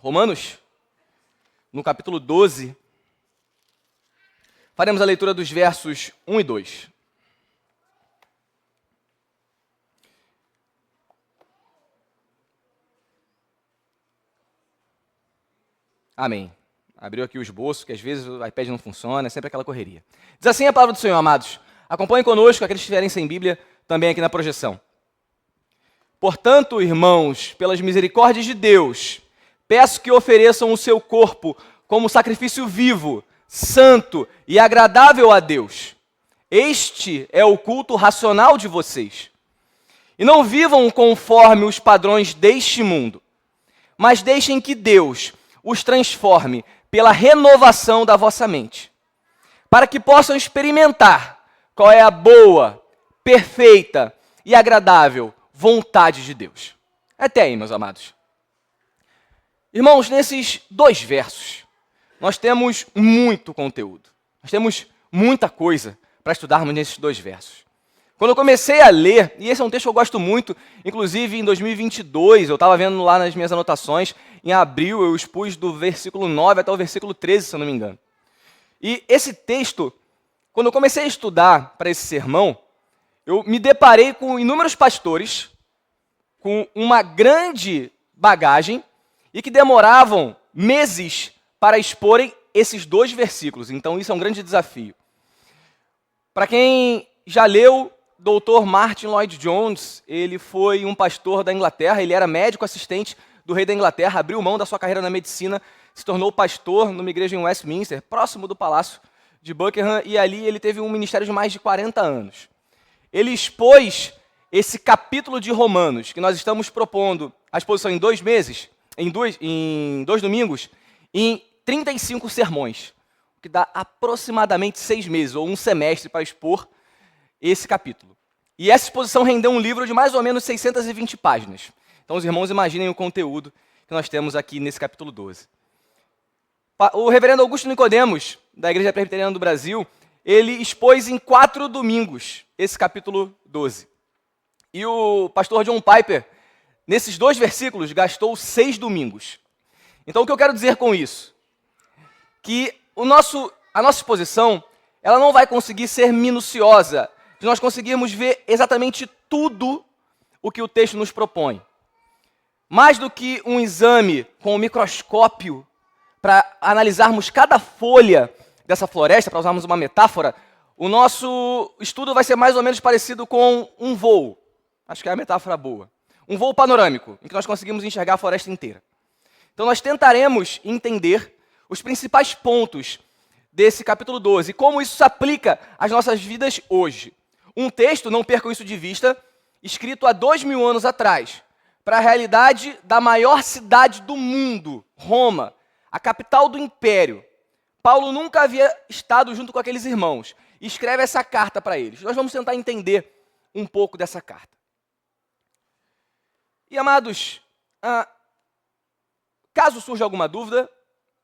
Romanos, no capítulo 12, faremos a leitura dos versos 1 e 2. Amém. Abriu aqui o esboço, que às vezes o iPad não funciona, é sempre aquela correria. Diz assim a palavra do Senhor, amados. Acompanhem conosco, aqueles que estiverem sem Bíblia, também aqui na projeção. Portanto, irmãos, pelas misericórdias de Deus, peço que ofereçam o seu corpo como sacrifício vivo, santo e agradável a Deus. Este é o culto racional de vocês. E não vivam conforme os padrões deste mundo, mas deixem que Deus os transforme pela renovação da vossa mente, para que possam experimentar qual é a boa, perfeita e agradável vontade de Deus. Até aí, meus amados. Irmãos, nesses dois versos, nós temos muito conteúdo. Nós temos muita coisa para estudarmos nesses dois versos. Quando eu comecei a ler, e esse é um texto que eu gosto muito, inclusive em 2022, eu estava vendo lá nas minhas anotações, em abril eu expus do versículo 9 até o versículo 13, se eu não me engano. E esse texto, quando eu comecei a estudar para esse sermão, eu me deparei com inúmeros pastores, com uma grande bagagem, e que demoravam meses para exporem esses dois versículos. Então isso é um grande desafio. Para quem já leu, Dr. Martin Lloyd-Jones, ele foi um pastor da Inglaterra, ele era médico assistente do rei da Inglaterra, abriu mão da sua carreira na medicina, se tornou pastor numa igreja em Westminster, próximo do Palácio de Buckingham, e ali ele teve um ministério de mais de 40 anos. Ele expôs esse capítulo de Romanos, que nós estamos propondo a exposição em 2 meses, em dois domingos, em 35 sermões, o que dá aproximadamente 6 meses, ou um semestre, para expor esse capítulo. E essa exposição rendeu um livro de mais ou menos 620 páginas. Então os irmãos imaginem o conteúdo que nós temos aqui nesse capítulo 12. O reverendo Augusto Nicodemos, da Igreja Presbiteriana do Brasil, ele expôs em 4 domingos esse capítulo 12. E o pastor John Piper, nesses 2 versículos, gastou 6 domingos. Então o que eu quero dizer com isso? Que a nossa exposição, ela não vai conseguir ser minuciosa, de nós conseguirmos ver exatamente tudo o que o texto nos propõe. Mais do que um exame com um microscópio para analisarmos cada folha dessa floresta, para usarmos uma metáfora, o nosso estudo vai ser mais ou menos parecido com um voo. Acho que é a metáfora boa. Um voo panorâmico, em que nós conseguimos enxergar a floresta inteira. Então nós tentaremos entender os principais pontos desse capítulo 12 e como isso se aplica às nossas vidas hoje. Um texto, não percam isso de vista, escrito há 2000 anos atrás, para a realidade da maior cidade do mundo, Roma, a capital do império. Paulo nunca havia estado junto com aqueles irmãos e escreve essa carta para eles. Nós vamos tentar entender um pouco dessa carta. E, amados, caso surja alguma dúvida,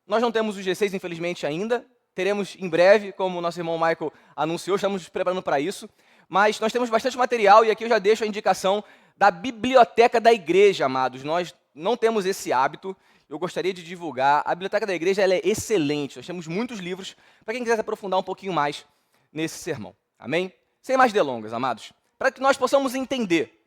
nós não temos o G6, infelizmente, ainda. Teremos em breve, como o nosso irmão Michael anunciou, estamos nos preparando para isso. Mas nós temos bastante material e aqui eu já deixo a indicação da biblioteca da igreja, amados. Nós não temos esse hábito, eu gostaria de divulgar. A biblioteca da igreja ela é excelente, nós temos muitos livros para quem quiser se aprofundar um pouquinho mais nesse sermão. Amém? Sem mais delongas, amados. Para que nós possamos entender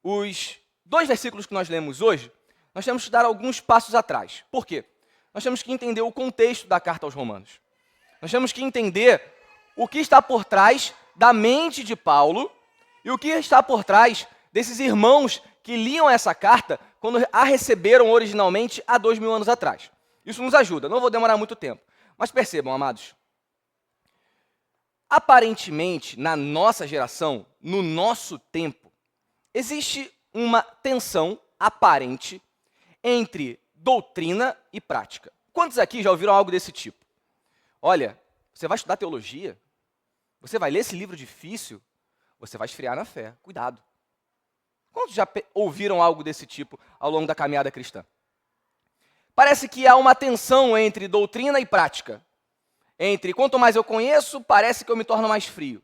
os 2 versículos que nós lemos hoje, nós temos que dar alguns passos atrás. Por quê? Nós temos que entender o contexto da carta aos Romanos. Nós temos que entender o que está por trás da mente de Paulo e o que está por trás desses irmãos que liam essa carta quando a receberam originalmente há 2000 anos atrás. Isso nos ajuda, não vou demorar muito tempo. Mas percebam, amados, aparentemente, na nossa geração, no nosso tempo, existe uma tensão aparente entre doutrina e prática. Quantos aqui já ouviram algo desse tipo? Olha, você vai estudar teologia? Você vai ler esse livro difícil? Você vai esfriar na fé. Cuidado. Quantos já ouviram algo desse tipo ao longo da caminhada cristã? Parece que há uma tensão entre doutrina e prática. Entre quanto mais eu conheço, parece que eu me torno mais frio.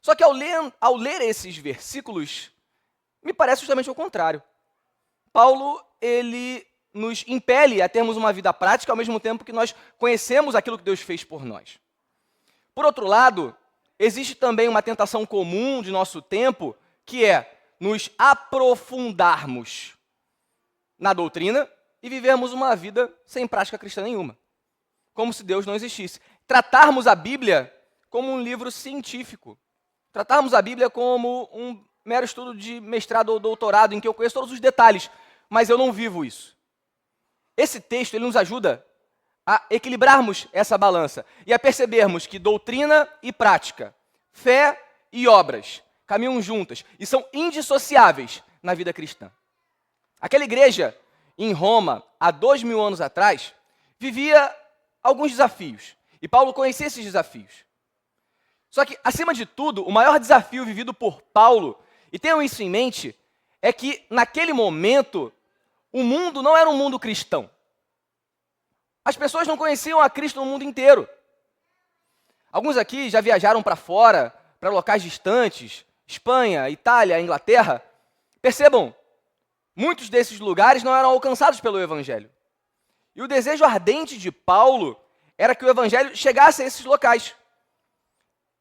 Só que ao ler esses versículos, me parece justamente o contrário. Paulo, ele nos impele a termos uma vida prática, ao mesmo tempo que nós conhecemos aquilo que Deus fez por nós. Por outro lado, existe também uma tentação comum de nosso tempo, que é nos aprofundarmos na doutrina e vivermos uma vida sem prática cristã nenhuma, como se Deus não existisse. Tratarmos a Bíblia como um livro científico, tratarmos a Bíblia como um mero estudo de mestrado ou doutorado, em que eu conheço todos os detalhes, mas eu não vivo isso. Esse texto ele nos ajuda a equilibrarmos essa balança e a percebermos que doutrina e prática, fé e obras caminham juntas e são indissociáveis na vida cristã. Aquela igreja em Roma, há 2000 anos atrás, vivia alguns desafios. E Paulo conhecia esses desafios. Só que, acima de tudo, o maior desafio vivido por Paulo, e tenham isso em mente, é que, naquele momento, o mundo não era um mundo cristão. As pessoas não conheciam a Cristo no mundo inteiro. Alguns aqui já viajaram para fora, para locais distantes, Espanha, Itália, Inglaterra. Percebam, muitos desses lugares não eram alcançados pelo Evangelho. E o desejo ardente de Paulo era que o Evangelho chegasse a esses locais.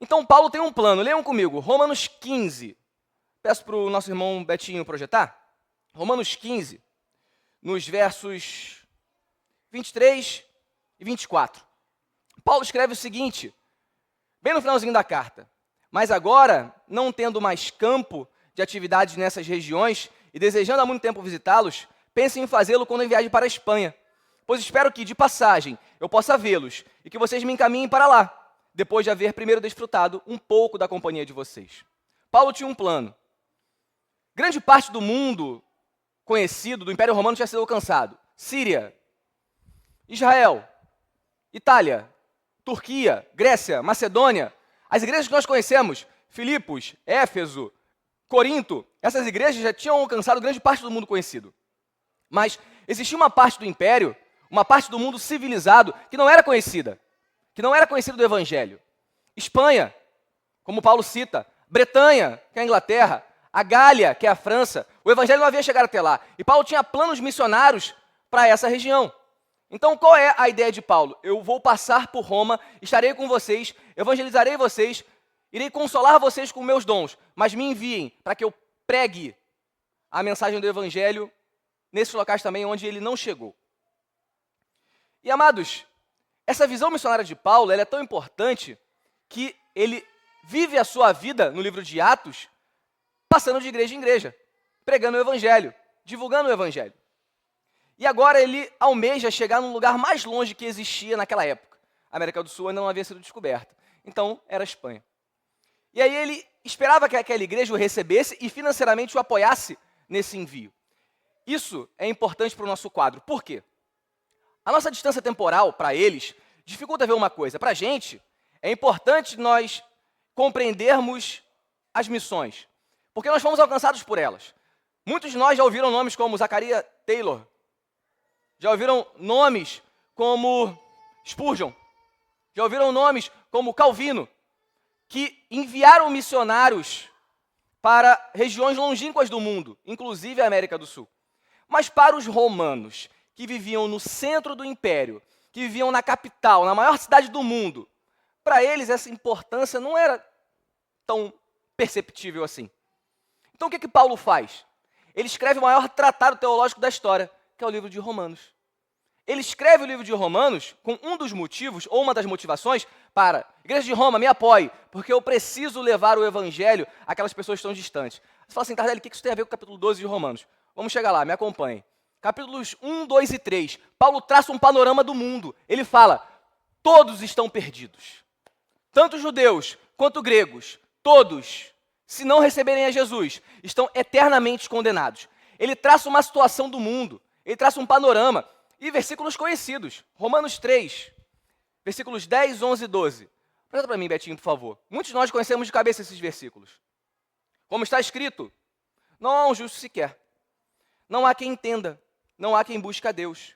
Então Paulo tem um plano, leiam comigo, Romanos 15. Peço para o nosso irmão Betinho projetar. Romanos 15, nos versos 23 e 24. Paulo escreve o seguinte, bem no finalzinho da carta. Mas agora, não tendo mais campo de atividades nessas regiões e desejando há muito tempo visitá-los, pensem em fazê-lo quando eu viaje para a Espanha, pois espero que, de passagem, eu possa vê-los e que vocês me encaminhem para lá, depois de haver primeiro desfrutado um pouco da companhia de vocês. Paulo tinha um plano. Grande parte do mundo conhecido do Império Romano tinha sido alcançado. Síria, Israel, Itália, Turquia, Grécia, Macedônia. As igrejas que nós conhecemos, Filipos, Éfeso, Corinto, essas igrejas já tinham alcançado grande parte do mundo conhecido. Mas existia uma parte do Império, uma parte do mundo civilizado que não era conhecida, que não era conhecido do Evangelho. Espanha, como Paulo cita, Bretanha, que é a Inglaterra, a Gália, que é a França, o Evangelho não havia chegado até lá. E Paulo tinha planos missionários para essa região. Então, qual é a ideia de Paulo? Eu vou passar por Roma, estarei com vocês, evangelizarei vocês, irei consolar vocês com meus dons, mas me enviem para que eu pregue a mensagem do Evangelho nesses locais também onde ele não chegou. E, amados, essa visão missionária de Paulo ela é tão importante que ele vive a sua vida no livro de Atos, passando de igreja em igreja, pregando o Evangelho, divulgando o Evangelho. E agora ele almeja chegar num lugar mais longe que existia naquela época. A América do Sul ainda não havia sido descoberta. Então, era a Espanha. E aí ele esperava que aquela igreja o recebesse e financeiramente o apoiasse nesse envio. Isso é importante para o nosso quadro. Por quê? A nossa distância temporal, para eles, dificulta ver uma coisa. Para a gente, é importante nós compreendermos as missões, porque nós fomos alcançados por elas. Muitos de nós já ouviram nomes como Zacharias Taylor, já ouviram nomes como Spurgeon, já ouviram nomes como Calvino, que enviaram missionários para regiões longínquas do mundo, inclusive a América do Sul. Mas para os romanos, que viviam no centro do império, que viviam na capital, na maior cidade do mundo, para eles essa importância não era tão perceptível assim. Então o que Paulo faz? Ele escreve o maior tratado teológico da história, que é o livro de Romanos. Ele escreve o livro de Romanos com um dos motivos, ou uma das motivações, para a igreja de Roma, me apoie, porque eu preciso levar o evangelho àquelas pessoas tão distantes. Você fala assim, Tardelli, o que isso tem a ver com o capítulo 12 de Romanos? Vamos chegar lá, me acompanhe. Capítulos 1, 2 e 3, Paulo traça um panorama do mundo. Ele fala, todos estão perdidos. Tanto judeus quanto gregos, todos, se não receberem a Jesus, estão eternamente condenados. Ele traça uma situação do mundo, ele traça um panorama. E versículos conhecidos, Romanos 3, versículos 10, 11 e 12. Presta para mim, Betinho, por favor. Muitos de nós conhecemos de cabeça esses versículos. Como está escrito, não há um justo sequer. Não há quem entenda, não há quem busque a Deus.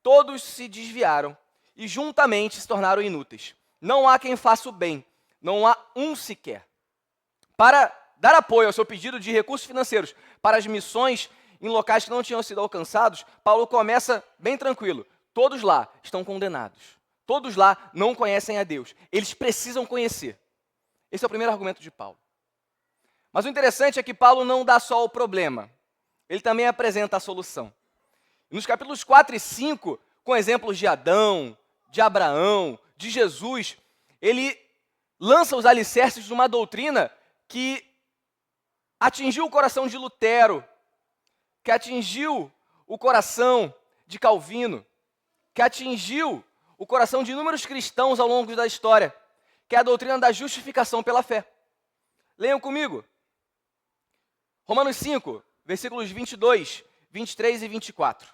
Todos se desviaram e juntamente se tornaram inúteis. Não há quem faça o bem, não há um sequer. Para dar apoio ao seu pedido de recursos financeiros para as missões em locais que não tinham sido alcançados, Paulo começa bem tranquilo. Todos lá estão condenados. Todos lá não conhecem a Deus. Eles precisam conhecer. Esse é o primeiro argumento de Paulo. Mas o interessante é que Paulo não dá só o problema. Ele também apresenta a solução. Nos capítulos 4 e 5, com exemplos de Adão, de Abraão, de Jesus, ele lança os alicerces de uma doutrina que atingiu o coração de Lutero, que atingiu o coração de Calvino, que atingiu o coração de inúmeros cristãos ao longo da história, que é a doutrina da justificação pela fé. Leiam comigo. Romanos 5, versículos 22, 23 e 24.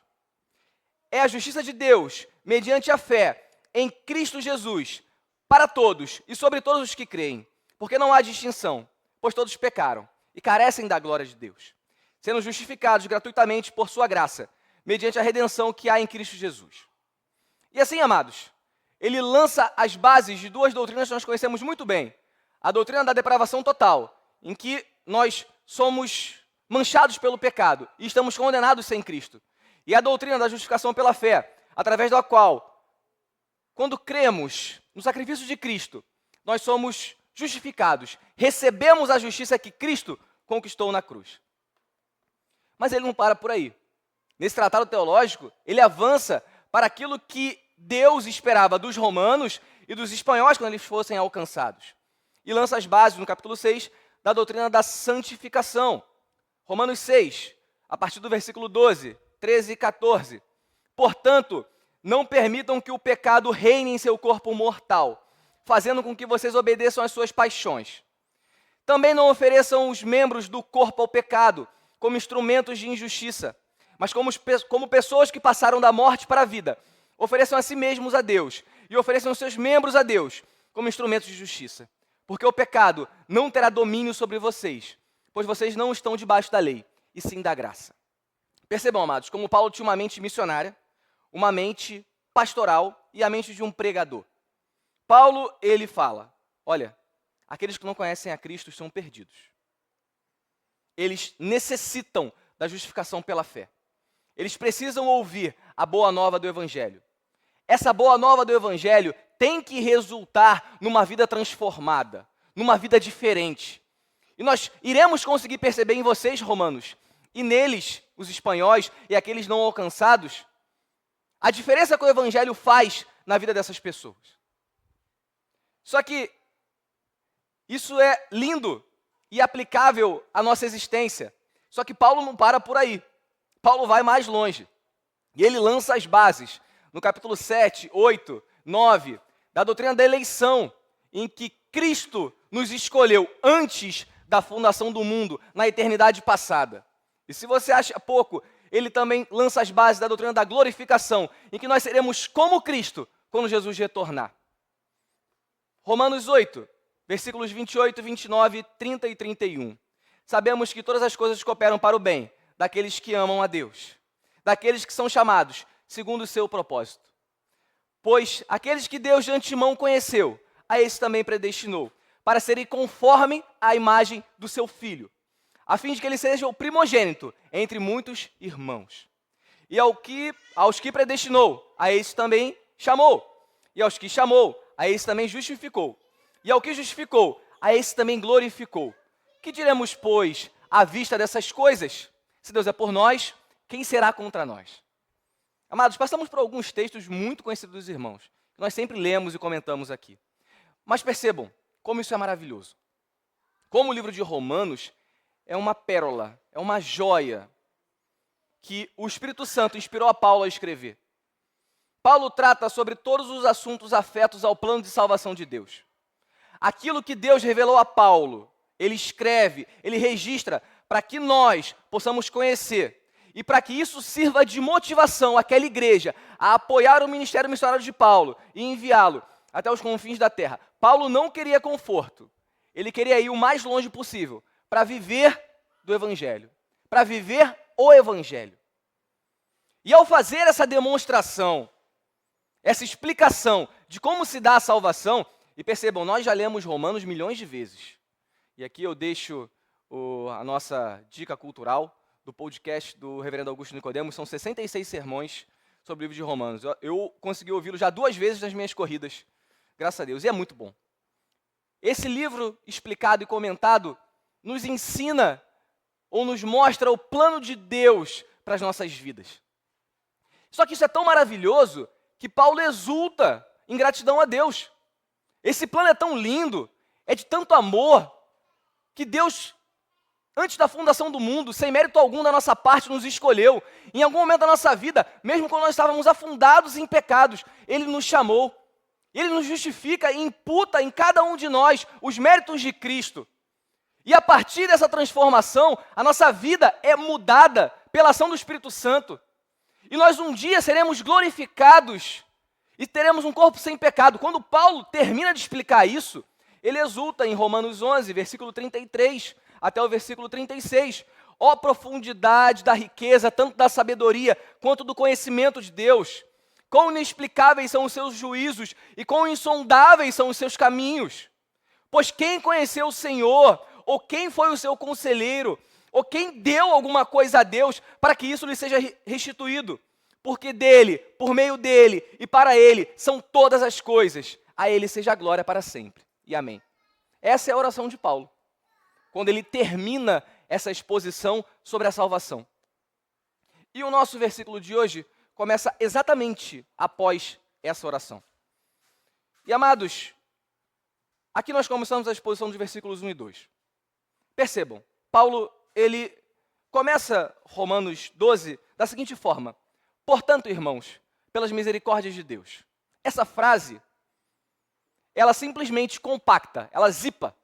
É a justiça de Deus, mediante a fé, em Cristo Jesus, para todos e sobre todos os que creem, porque não há distinção, pois todos pecaram e carecem da glória de Deus, sendo justificados gratuitamente por sua graça, mediante a redenção que há em Cristo Jesus. E assim, amados, ele lança as bases de duas doutrinas que nós conhecemos muito bem. A doutrina da depravação total, em que nós somos manchados pelo pecado e estamos condenados sem Cristo. E a doutrina da justificação pela fé, através da qual, quando cremos no sacrifício de Cristo, nós somos justificados, recebemos a justiça que Cristo conquistou na cruz. Mas ele não para por aí. Nesse tratado teológico, ele avança para aquilo que Deus esperava dos romanos e dos espanhóis quando eles fossem alcançados. E lança as bases, no capítulo 6, da doutrina da santificação. Romanos 6, a partir do versículo 12, 13 e 14. Portanto, não permitam que o pecado reine em seu corpo mortal, fazendo com que vocês obedeçam às suas paixões. Também não ofereçam os membros do corpo ao pecado, como instrumentos de injustiça, mas como pessoas que passaram da morte para a vida. Ofereçam a si mesmos a Deus, e ofereçam os seus membros a Deus, como instrumentos de justiça. Porque o pecado não terá domínio sobre vocês, pois vocês não estão debaixo da lei, e sim da graça. Percebam, amados, como Paulo tinha uma mente missionária, uma mente pastoral e a mente de um pregador. Paulo, ele fala, olha, aqueles que não conhecem a Cristo são perdidos. Eles necessitam da justificação pela fé. Eles precisam ouvir a boa nova do Evangelho. Essa boa nova do Evangelho tem que resultar numa vida transformada, numa vida diferente. E nós iremos conseguir perceber em vocês, romanos, e neles, os espanhóis e aqueles não alcançados, a diferença que o Evangelho faz na vida dessas pessoas. Só que isso é lindo e aplicável à nossa existência. Só que Paulo não para por aí. Paulo vai mais longe. E ele lança as bases, no capítulo 7, 8, 9, da doutrina da eleição, em que Cristo nos escolheu antes da fundação do mundo, na eternidade passada. E se você acha pouco, ele também lança as bases da doutrina da glorificação, em que nós seremos como Cristo quando Jesus retornar. Romanos 8, versículos 28, 29, 30 e 31. Sabemos que todas as coisas cooperam para o bem daqueles que amam a Deus, daqueles que são chamados segundo o seu propósito. Pois aqueles que Deus de antemão conheceu, a esse também predestinou, para serem conforme à imagem do seu Filho, a fim de que ele seja o primogênito entre muitos irmãos. E aos que predestinou, a esse também chamou. E aos que chamou, a esse também justificou. E ao que justificou, a esse também glorificou. Que diremos, pois, à vista dessas coisas? Se Deus é por nós, quem será contra nós? Amados, passamos por alguns textos muito conhecidos dos irmãos, que nós sempre lemos e comentamos aqui. Mas percebam como isso é maravilhoso. Como o livro de Romanos é uma pérola, é uma joia que o Espírito Santo inspirou a Paulo a escrever. Paulo trata sobre todos os assuntos afetos ao plano de salvação de Deus. Aquilo que Deus revelou a Paulo, ele escreve, ele registra para que nós possamos conhecer e para que isso sirva de motivação àquela igreja a apoiar o ministério missionário de Paulo e enviá-lo até os confins da terra. Paulo não queria conforto, ele queria ir o mais longe possível para viver do Evangelho, para viver o Evangelho. E ao fazer essa demonstração, essa explicação de como se dá a salvação, e percebam, nós já lemos Romanos milhões de vezes. E aqui eu deixo a nossa dica cultural. do podcast do reverendo Augusto Nicodemos, são 66 sermões sobre o livro de Romanos. Eu consegui ouvi-lo já 2 vezes nas minhas corridas, graças a Deus, e é muito bom. Esse livro explicado e comentado nos ensina ou nos mostra o plano de Deus para as nossas vidas. Só que isso é tão maravilhoso que Paulo exulta em gratidão a Deus. Esse plano é tão lindo, é de tanto amor, que Deus, antes da fundação do mundo, sem mérito algum da nossa parte, nos escolheu. Em algum momento da nossa vida, mesmo quando nós estávamos afundados em pecados, Ele nos chamou. Ele nos justifica e imputa em cada um de nós os méritos de Cristo. E a partir dessa transformação, a nossa vida é mudada pela ação do Espírito Santo. E nós um dia seremos glorificados e teremos um corpo sem pecado. Quando Paulo termina de explicar isso, ele exulta em Romanos 11, versículo 33 até o versículo 36. Ó profundidade da riqueza, tanto da sabedoria quanto do conhecimento de Deus. Quão inexplicáveis são os seus juízos e quão insondáveis são os seus caminhos. Pois quem conheceu o Senhor, ou quem foi o seu conselheiro, ou quem deu alguma coisa a Deus para que isso lhe seja restituído? Porque dele, por meio dele e para ele são todas as coisas. A ele seja a glória para sempre. E amém. Essa é a oração de Paulo, quando ele termina essa exposição sobre a salvação. E o nosso versículo de hoje começa exatamente após essa oração. E amados, aqui nós começamos a exposição dos versículos 1 e 2. Percebam, Paulo, ele começa Romanos 12 da seguinte forma: portanto, irmãos, pelas misericórdias de Deus. Essa frase, ela simplesmente compacta, ela zipa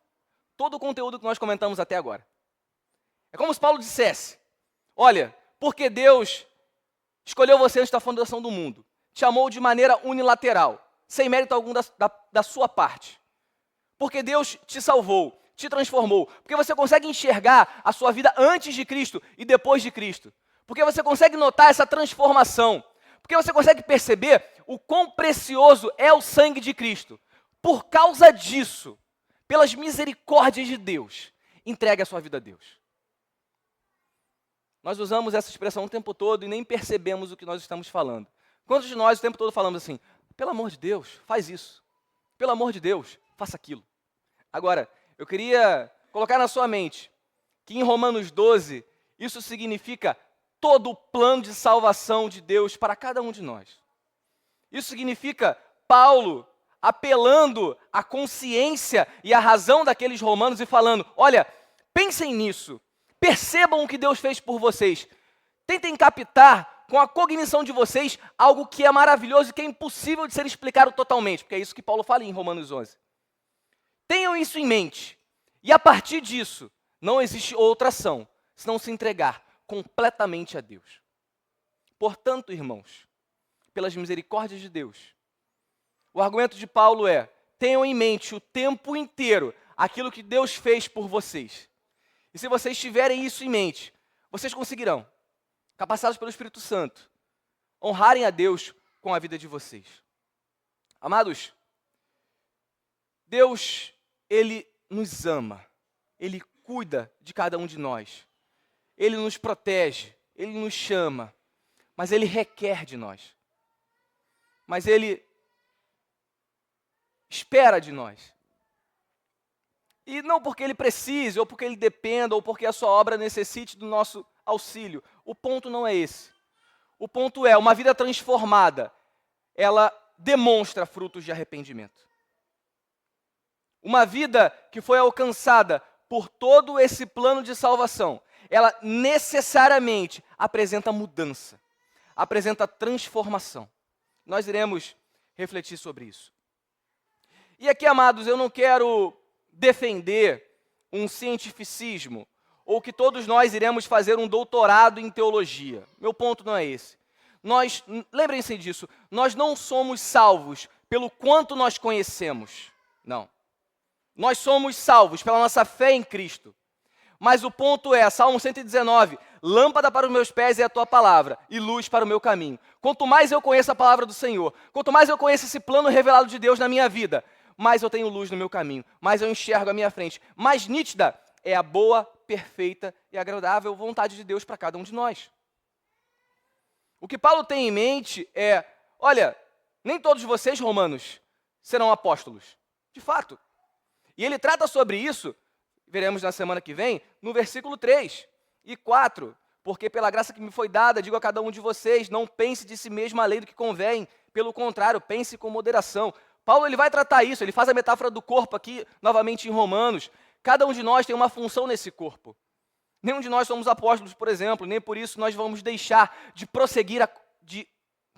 todo o conteúdo que nós comentamos até agora. É como se Paulo dissesse: olha, porque Deus escolheu você antes da fundação do mundo, te amou de maneira unilateral, sem mérito algum da sua parte. Porque Deus te salvou, te transformou, porque você consegue enxergar a sua vida antes de Cristo e depois de Cristo. Porque você consegue notar essa transformação, porque você consegue perceber o quão precioso é o sangue de Cristo. Por causa disso, pelas misericórdias de Deus, entregue a sua vida a Deus. Nós usamos essa expressão o tempo todo e nem percebemos o que nós estamos falando. Quantos de nós o tempo todo falamos assim: pelo amor de Deus, faz isso. Pelo amor de Deus, faça aquilo. Agora, eu queria colocar na sua mente que em Romanos 12, isso significa todo o plano de salvação de Deus para cada um de nós. Isso significa Paulo apelando à consciência e à razão daqueles romanos e falando: olha, pensem nisso. Percebam o que Deus fez por vocês. Tentem captar com a cognição de vocês algo que é maravilhoso e que é impossível de ser explicado totalmente, porque é isso que Paulo fala em Romanos 11. Tenham isso em mente. E a partir disso, não existe outra ação senão se entregar completamente a Deus. Portanto, irmãos, pelas misericórdias de Deus, o argumento de Paulo é: tenham em mente o tempo inteiro aquilo que Deus fez por vocês. E se vocês tiverem isso em mente, vocês conseguirão, capacitados pelo Espírito Santo, honrarem a Deus com a vida de vocês. Amados, Deus, Ele nos ama, Ele cuida de cada um de nós, Ele nos protege, Ele nos chama, mas Ele requer de nós. Mas Ele espera de nós. E não porque Ele precise, ou porque Ele dependa, ou porque a sua obra necessite do nosso auxílio. O ponto não é esse. O ponto é, uma vida transformada, ela demonstra frutos de arrependimento. Uma vida que foi alcançada por todo esse plano de salvação, ela necessariamente apresenta mudança, apresenta transformação. Nós iremos refletir sobre isso. E aqui, amados, eu não quero defender um cientificismo, ou que todos nós iremos fazer um doutorado em teologia. Meu ponto não é esse. Lembrem-se disso, nós não somos salvos pelo quanto nós conhecemos. Não. Nós somos salvos pela nossa fé em Cristo. Mas o ponto é, Salmo 119, lâmpada para os meus pés é a tua palavra e luz para o meu caminho. Quanto mais eu conheço a palavra do Senhor, quanto mais eu conheço esse plano revelado de Deus na minha vida, mais eu tenho luz no meu caminho, mais eu enxergo à minha frente, mais nítida é a boa, perfeita e agradável vontade de Deus para cada um de nós. O que Paulo tem em mente é, olha, nem todos vocês, romanos, serão apóstolos. De fato. E ele trata sobre isso, veremos na semana que vem, no versículo 3 e 4. Porque pela graça que me foi dada, digo a cada um de vocês, não pense de si mesmo além do que convém. Pelo contrário, pense com moderação. Paulo ele vai tratar isso, ele faz a metáfora do corpo aqui, novamente em Romanos. Cada um de nós tem uma função nesse corpo. Nenhum de nós somos apóstolos, por exemplo, nem por isso nós vamos deixar de prosseguir, de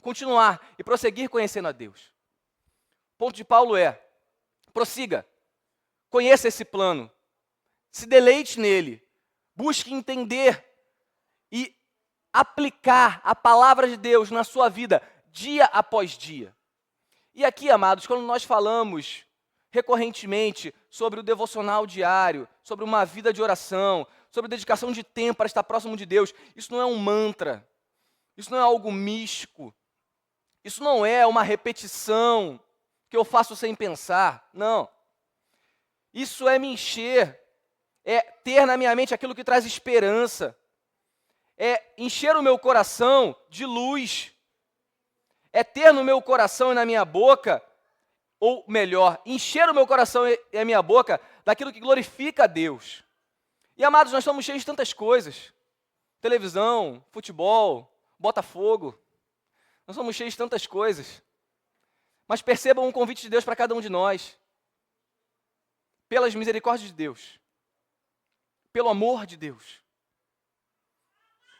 continuar e prosseguir conhecendo a Deus. O ponto de Paulo é, prossiga, conheça esse plano, se deleite nele, busque entender e aplicar a palavra de Deus na sua vida, dia após dia. E aqui, amados, quando nós falamos recorrentemente sobre o devocional diário, sobre uma vida de oração, sobre dedicação de tempo para estar próximo de Deus, isso não é um mantra, isso não é algo místico, isso não é uma repetição que eu faço sem pensar, não. Isso é me encher, é ter na minha mente aquilo que traz esperança, é encher o meu coração de luz, é ter no meu coração e na minha boca, ou melhor, encher o meu coração e a minha boca daquilo que glorifica a Deus. E amados, nós somos cheios de tantas coisas, televisão, futebol, Botafogo, nós somos cheios de tantas coisas, mas percebam um convite de Deus para cada um de nós, pelas misericórdias de Deus, pelo amor de Deus,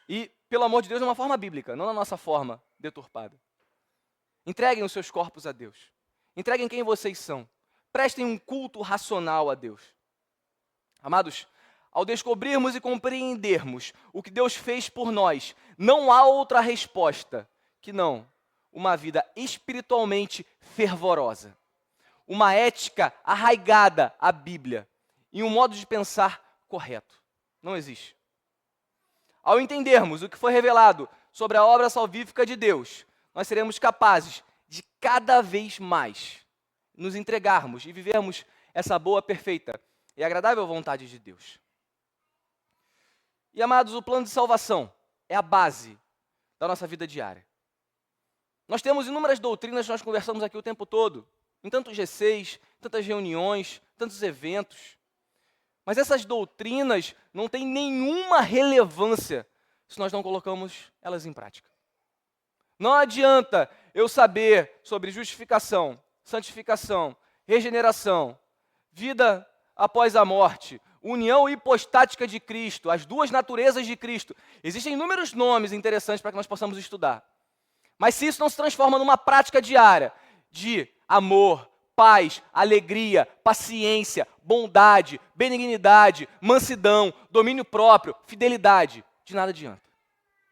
e pelo amor de Deus de uma forma bíblica, não na nossa forma deturpada. Entreguem os seus corpos a Deus. Entreguem quem vocês são. Prestem um culto racional a Deus. Amados, ao descobrirmos e compreendermos o que Deus fez por nós, não há outra resposta que não uma vida espiritualmente fervorosa. Uma ética arraigada à Bíblia e um modo de pensar correto. Não existe. Ao entendermos o que foi revelado sobre a obra salvífica de Deus, nós seremos capazes de cada vez mais nos entregarmos e vivermos essa boa, perfeita e agradável vontade de Deus. E amados, o plano de salvação é a base da nossa vida diária. Nós temos inúmeras doutrinas que nós conversamos aqui o tempo todo, em tantos G6, tantas reuniões, tantos eventos. Mas essas doutrinas não têm nenhuma relevância se nós não colocamos elas em prática. Não adianta eu saber sobre justificação, santificação, regeneração, vida após a morte, união hipostática de Cristo, as duas naturezas de Cristo. Existem inúmeros nomes interessantes para que nós possamos estudar. Mas se isso não se transforma numa prática diária de amor, paz, alegria, paciência, bondade, benignidade, mansidão, domínio próprio, fidelidade, de nada adianta.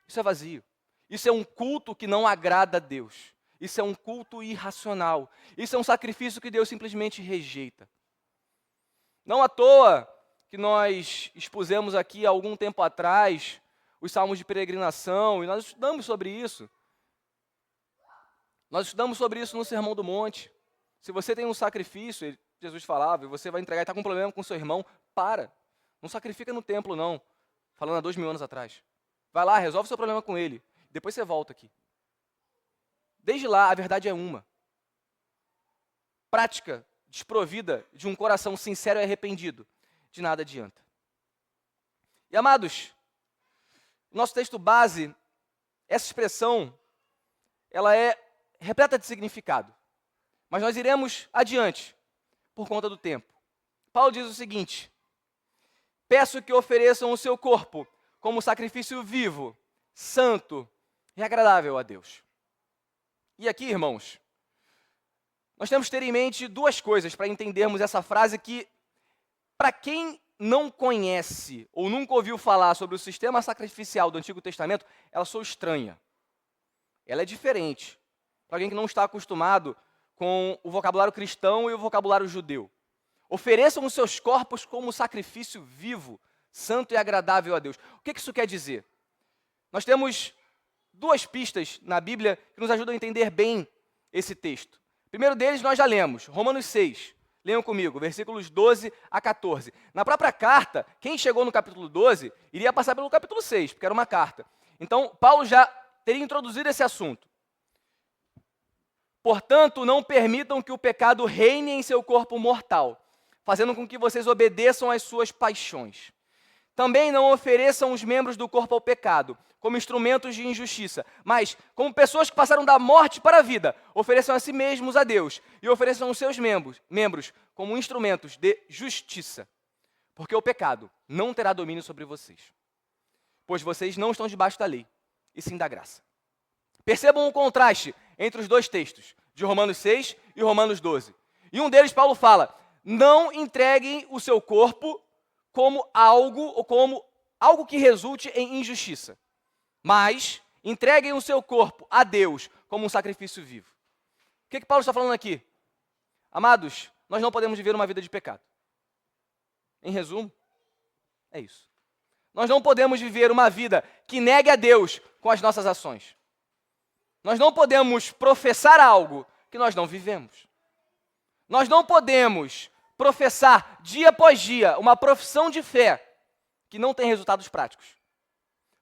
Isso é vazio. Isso é um culto que não agrada a Deus. Isso é um culto irracional. Isso é um sacrifício que Deus simplesmente rejeita. Não à toa que nós expusemos aqui há algum tempo atrás os salmos de peregrinação, e nós estudamos sobre isso. Nós estudamos sobre isso no Sermão do Monte. Se você tem um sacrifício, Jesus falava, e você vai entregar e está com um problema com seu irmão, para. Não sacrifica no templo, não. Falando há 2000 anos atrás. Vai lá, resolve o seu problema com ele. Depois você volta aqui. Desde lá, a verdade é uma. Prática desprovida de um coração sincero e arrependido, de nada adianta. E amados, nosso texto base, essa expressão, ela é repleta de significado. Mas nós iremos adiante, por conta do tempo. Paulo diz o seguinte: peço que ofereçam o seu corpo como sacrifício vivo, santo e agradável a Deus. E aqui, irmãos, nós temos que ter em mente duas coisas para entendermos essa frase que, para quem não conhece ou nunca ouviu falar sobre o sistema sacrificial do Antigo Testamento, ela soa estranha. Ela é diferente. Para alguém que não está acostumado com o vocabulário cristão e o vocabulário judeu. Ofereçam os seus corpos como sacrifício vivo, santo e agradável a Deus. O que isso quer dizer? Nós temos duas pistas na Bíblia que nos ajudam a entender bem esse texto. O primeiro deles nós já lemos, Romanos 6. Leiam comigo, versículos 12 a 14. Na própria carta, quem chegou no capítulo 12 iria passar pelo capítulo 6, porque era uma carta. Então, Paulo já teria introduzido esse assunto. Portanto, não permitam que o pecado reine em seu corpo mortal, fazendo com que vocês obedeçam às suas paixões. Também não ofereçam os membros do corpo ao pecado, como instrumentos de injustiça, mas, como pessoas que passaram da morte para a vida, ofereçam a si mesmos a Deus e ofereçam os seus membros como instrumentos de justiça. Porque o pecado não terá domínio sobre vocês, pois vocês não estão debaixo da lei, e sim da graça. Percebam o contraste entre os dois textos, de Romanos 6 e Romanos 12. E um deles, Paulo fala, não entreguem o seu corpo como algo que resulte em injustiça, mas entreguem o seu corpo a Deus como um sacrifício vivo. O que Paulo está falando aqui? Amados, nós não podemos viver uma vida de pecado. Em resumo, é isso. Nós não podemos viver uma vida que negue a Deus com as nossas ações. Nós não podemos professar algo que nós não vivemos. Nós não podemos professar dia após dia uma profissão de fé que não tem resultados práticos.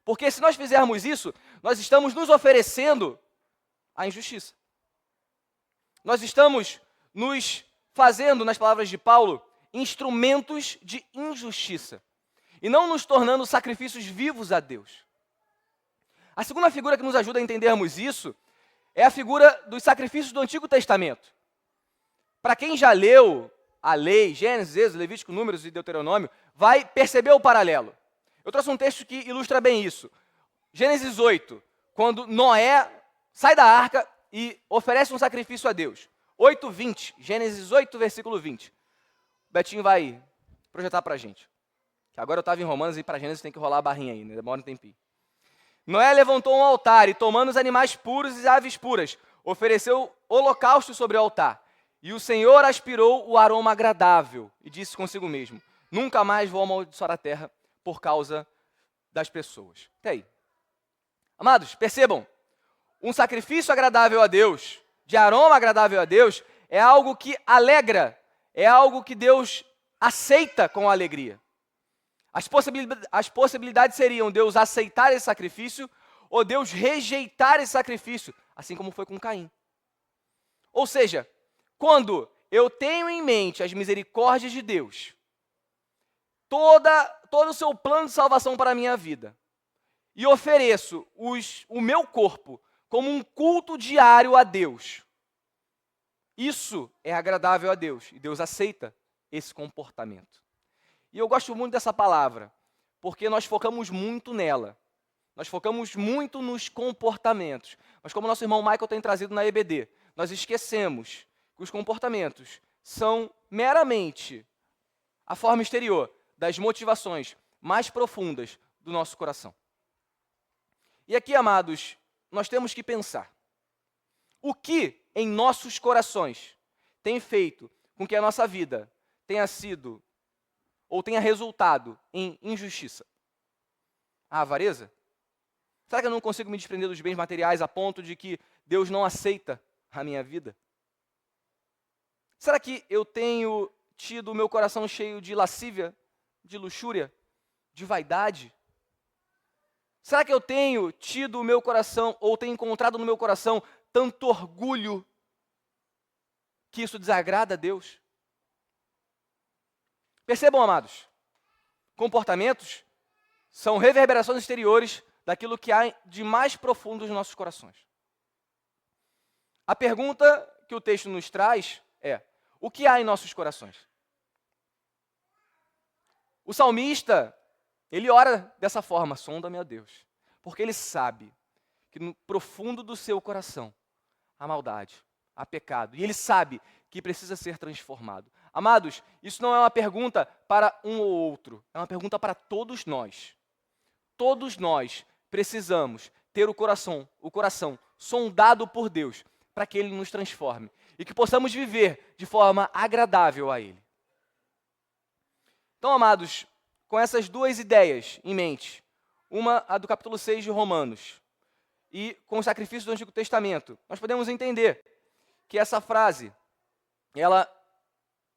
Porque se nós fizermos isso, nós estamos nos oferecendo à injustiça. Nós estamos nos fazendo, nas palavras de Paulo, instrumentos de injustiça. E não nos tornando sacrifícios vivos a Deus. A segunda figura que nos ajuda a entendermos isso é a figura dos sacrifícios do Antigo Testamento. Para quem já leu a lei, Gênesis, Êxodo, Levítico, Números e Deuteronômio, vai perceber o paralelo. Eu trouxe um texto que ilustra bem isso. Gênesis 8, quando Noé sai da arca e oferece um sacrifício a Deus. 8:20, Gênesis 8, versículo 20. O Betinho vai projetar para a gente. Que agora eu estava em Romanos e para Gênesis tem que rolar a barrinha aí, né? Demora um tempinho. Noé levantou um altar e, tomando os animais puros e aves puras, ofereceu holocausto sobre o altar. E o Senhor aspirou o aroma agradável e disse consigo mesmo, nunca mais vou amaldiçoar a terra por causa das pessoas. Até aí. Amados, percebam, um sacrifício agradável a Deus, de aroma agradável a Deus, é algo que alegra, é algo que Deus aceita com alegria. As possibilidades seriam Deus aceitar esse sacrifício ou Deus rejeitar esse sacrifício, assim como foi com Caim. Ou seja, quando eu tenho em mente as misericórdias de Deus, todo o seu plano de salvação para a minha vida, e ofereço o meu corpo como um culto diário a Deus, isso é agradável a Deus, e Deus aceita esse comportamento. E eu gosto muito dessa palavra, porque nós focamos muito nela. Nós focamos muito nos comportamentos. Mas como nosso irmão Michael tem trazido na EBD, nós esquecemos que os comportamentos são meramente a forma exterior das motivações mais profundas do nosso coração. E aqui, amados, nós temos que pensar. O que em nossos corações tem feito com que a nossa vida tenha sido ou tenha resultado em injustiça? A avareza? Será que eu não consigo me desprender dos bens materiais a ponto de que Deus não aceita a minha vida? Será que eu tenho tido o meu coração cheio de lascívia, de luxúria, de vaidade? Será que eu tenho tido o meu coração, ou tenho encontrado no meu coração, tanto orgulho que isso desagrada a Deus? Percebam, amados, comportamentos são reverberações exteriores daquilo que há de mais profundo nos nossos corações. A pergunta que o texto nos traz é: o que há em nossos corações? O salmista, ele ora dessa forma: sonda-me, ó Deus, porque ele sabe que no profundo do seu coração há maldade, há pecado, e ele sabe que precisa ser transformado. Amados, isso não é uma pergunta para um ou outro, é uma pergunta para todos nós. Todos nós precisamos ter o coração sondado por Deus, para que Ele nos transforme e que possamos viver de forma agradável a Ele. Então, amados, com essas duas ideias em mente, uma a do capítulo 6 de Romanos e com o sacrifício do Antigo Testamento, nós podemos entender que essa frase, ela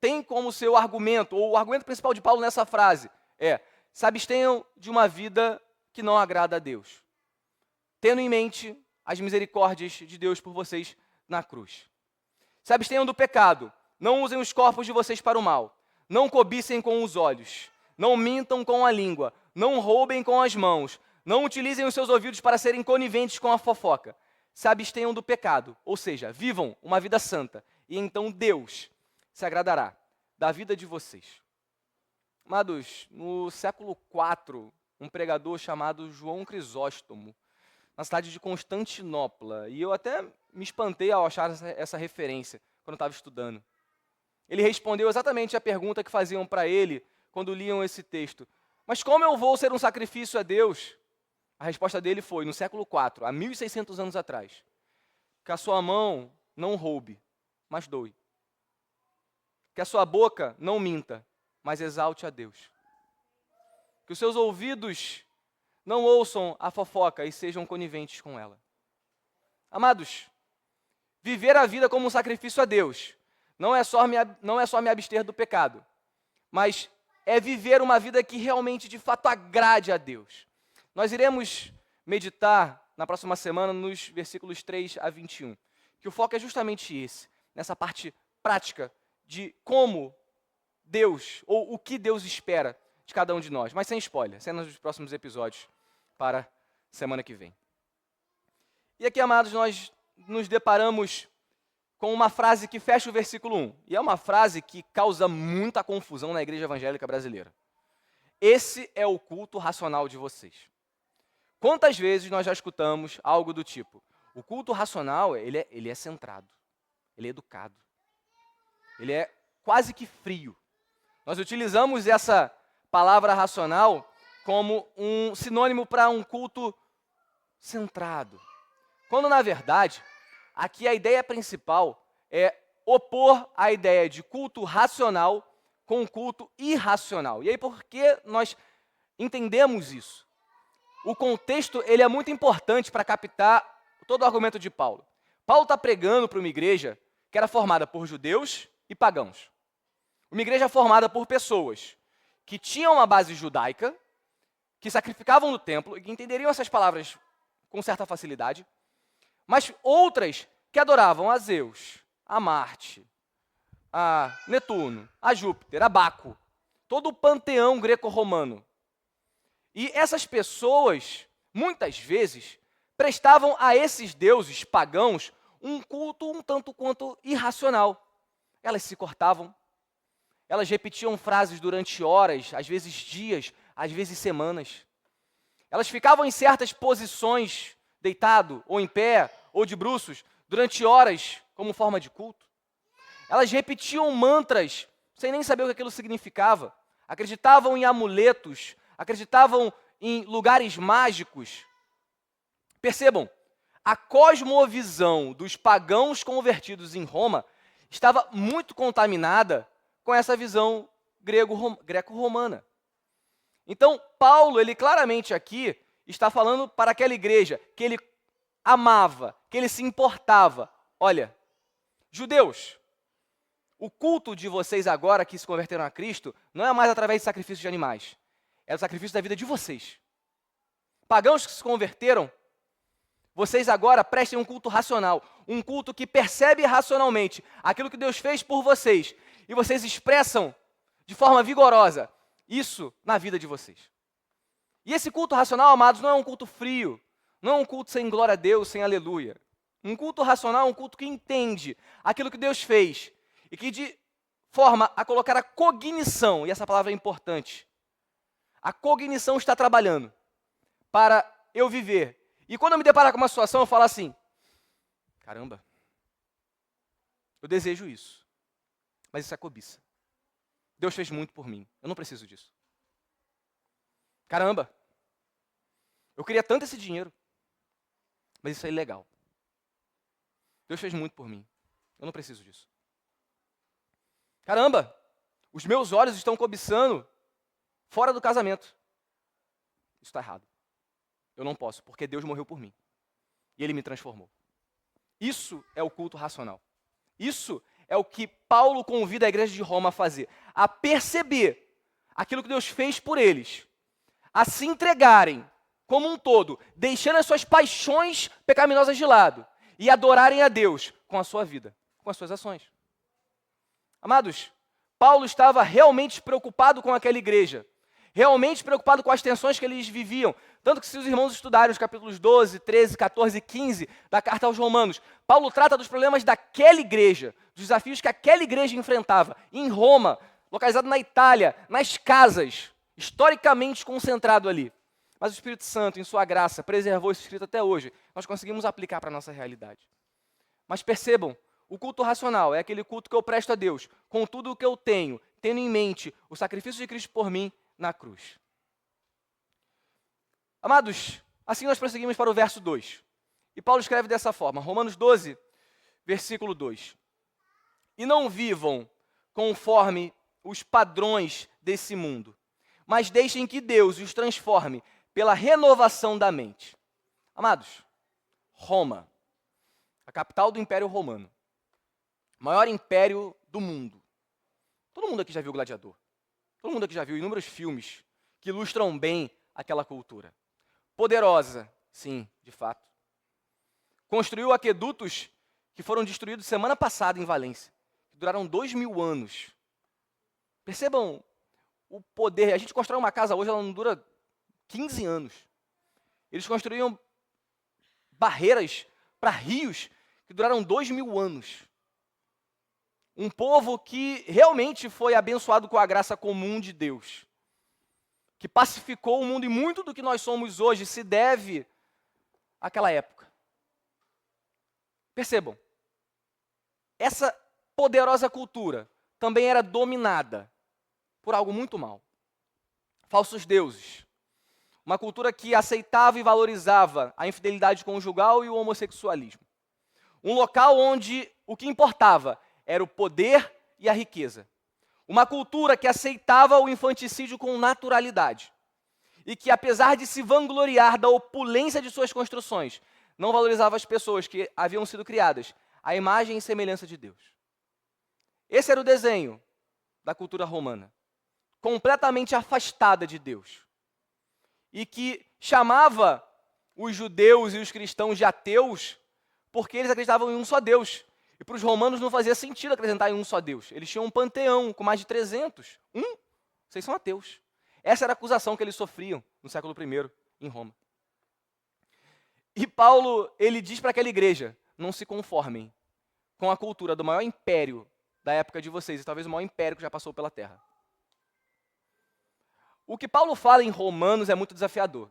tem como seu argumento, ou o argumento principal de Paulo nessa frase se abstenham de uma vida que não agrada a Deus, tendo em mente as misericórdias de Deus por vocês na cruz. Se abstenham do pecado, não usem os corpos de vocês para o mal, não cobicem com os olhos, não mintam com a língua, não roubem com as mãos, não utilizem os seus ouvidos para serem coniventes com a fofoca. Se abstenham do pecado, ou seja, vivam uma vida santa, e então Deus se agradará da vida de vocês. Amados, no século IV, um pregador chamado João Crisóstomo, na cidade de Constantinopla, e eu até me espantei ao achar essa referência quando eu estava estudando. Ele respondeu exatamente a pergunta que faziam para ele quando liam esse texto. Mas como eu vou ser um sacrifício a Deus? A resposta dele foi, no século IV, há 1.600 anos atrás, que a sua mão não roube, mas doe. Que a sua boca não minta, mas exalte a Deus. Que os seus ouvidos não ouçam a fofoca e sejam coniventes com ela. Amados, viver a vida como um sacrifício a Deus não é só me abster do pecado, mas é viver uma vida que realmente, de fato, agrade a Deus. Nós iremos meditar na próxima semana nos versículos 3 a 21, que o foco é justamente esse, nessa parte prática de como Deus, ou o que Deus espera de cada um de nós, mas sem spoiler, cenas dos próximos episódios para semana que vem. E aqui, amados, nós nos deparamos com uma frase que fecha o versículo 1, e é uma frase que causa muita confusão na igreja evangélica brasileira. Esse é o culto racional de vocês. Quantas vezes nós já escutamos algo do tipo, o culto racional, ele é centrado, ele é educado, ele é quase que frio. Nós utilizamos essa palavra racional como um sinônimo para um culto centrado. Quando, na verdade, aqui a ideia principal é opor a ideia de culto racional com o culto irracional. E aí, por que nós entendemos isso? O contexto ele é muito importante para captar todo o argumento de Paulo. Paulo está pregando para uma igreja que era formada por judeus e pagãos. Uma igreja formada por pessoas que tinham uma base judaica, que sacrificavam no templo e que entenderiam essas palavras com certa facilidade, mas outras que adoravam a Zeus, a Marte, a Netuno, a Júpiter, a Baco, todo o panteão greco-romano. E essas pessoas, muitas vezes, prestavam a esses deuses pagãos um culto um tanto quanto irracional. Elas se cortavam, elas repetiam frases durante horas, às vezes dias, às vezes semanas. Elas ficavam em certas posições, deitado, ou em pé, ou de bruços, durante horas, como forma de culto. Elas repetiam mantras, sem nem saber o que aquilo significava. Acreditavam em amuletos, acreditavam em lugares mágicos. Percebam, a cosmovisão dos pagãos convertidos em Roma estava muito contaminada com essa visão greco-romana. Então, Paulo, ele claramente aqui está falando para aquela igreja que ele amava, que ele se importava. Olha, judeus, o culto de vocês agora que se converteram a Cristo não é mais através de sacrifícios de animais, é o sacrifício da vida de vocês. Pagãos que se converteram, vocês agora prestem um culto racional, um culto que percebe racionalmente aquilo que Deus fez por vocês, e vocês expressam de forma vigorosa isso na vida de vocês. E esse culto racional, amados, não é um culto frio, não é um culto sem glória a Deus, sem aleluia. Um culto racional é um culto que entende aquilo que Deus fez e que de forma a colocar a cognição, e essa palavra é importante, a cognição está trabalhando para eu viver. E quando eu me deparar com uma situação, eu falo assim, caramba, eu desejo isso, mas isso é cobiça. Deus fez muito por mim, eu não preciso disso. Caramba, eu queria tanto esse dinheiro, mas isso é ilegal. Deus fez muito por mim, eu não preciso disso. Caramba, os meus olhos estão cobiçando fora do casamento. Isso está errado. Eu não posso, porque Deus morreu por mim. E Ele me transformou. Isso é o culto racional. Isso é o que Paulo convida a igreja de Roma a fazer, a perceber aquilo que Deus fez por eles, a se entregarem como um todo, deixando as suas paixões pecaminosas de lado e adorarem a Deus com a sua vida, com as suas ações. Amados, Paulo estava realmente preocupado com aquela igreja, realmente preocupado com as tensões que eles viviam. Tanto que se os irmãos estudarem os capítulos 12, 13, 14 e 15 da carta aos Romanos, Paulo trata dos problemas daquela igreja, dos desafios que aquela igreja enfrentava em Roma, localizado na Itália, nas casas, historicamente concentrado ali. Mas o Espírito Santo, em sua graça, preservou esse escrito até hoje. Nós conseguimos aplicar para a nossa realidade. Mas percebam, o culto racional é aquele culto que eu presto a Deus, com tudo o que eu tenho, tendo em mente o sacrifício de Cristo por mim na cruz. Amados, assim nós prosseguimos para o verso 2. E Paulo escreve dessa forma, Romanos 12, versículo 2. E não vivam conforme os padrões desse mundo, mas deixem que Deus os transforme pela renovação da mente. Amados, Roma, a capital do Império Romano, maior império do mundo. Todo mundo aqui já viu Gladiador. Todo mundo aqui já viu inúmeros filmes que ilustram bem aquela cultura. Poderosa, sim, de fato. Construiu aquedutos que foram destruídos semana passada em Valência, que duraram 2000 anos. Percebam o poder. A gente constrói uma casa hoje, ela não dura 15 anos. Eles construíam barreiras para rios que duraram 2000 anos. Um povo que realmente foi abençoado com a graça comum de Deus, que pacificou o mundo, e muito do que nós somos hoje se deve àquela época. Percebam, essa poderosa cultura também era dominada por algo muito mal. Falsos deuses. Uma cultura que aceitava e valorizava a infidelidade conjugal e o homossexualismo. Um local onde o que importava era o poder e a riqueza. Uma cultura que aceitava o infanticídio com naturalidade. E que, apesar de se vangloriar da opulência de suas construções, não valorizava as pessoas que haviam sido criadas à imagem e semelhança de Deus. Esse era o desenho da cultura romana, completamente afastada de Deus. E que chamava os judeus e os cristãos de ateus porque eles acreditavam em um só Deus. E para os romanos não fazia sentido acreditar em um só Deus. Eles tinham um panteão com mais de 300. Vocês são ateus. Essa era a acusação que eles sofriam no século I, em Roma. E Paulo, ele diz para aquela igreja, não se conformem com a cultura do maior império da época de vocês, e talvez o maior império que já passou pela terra. O que Paulo fala em Romanos é muito desafiador.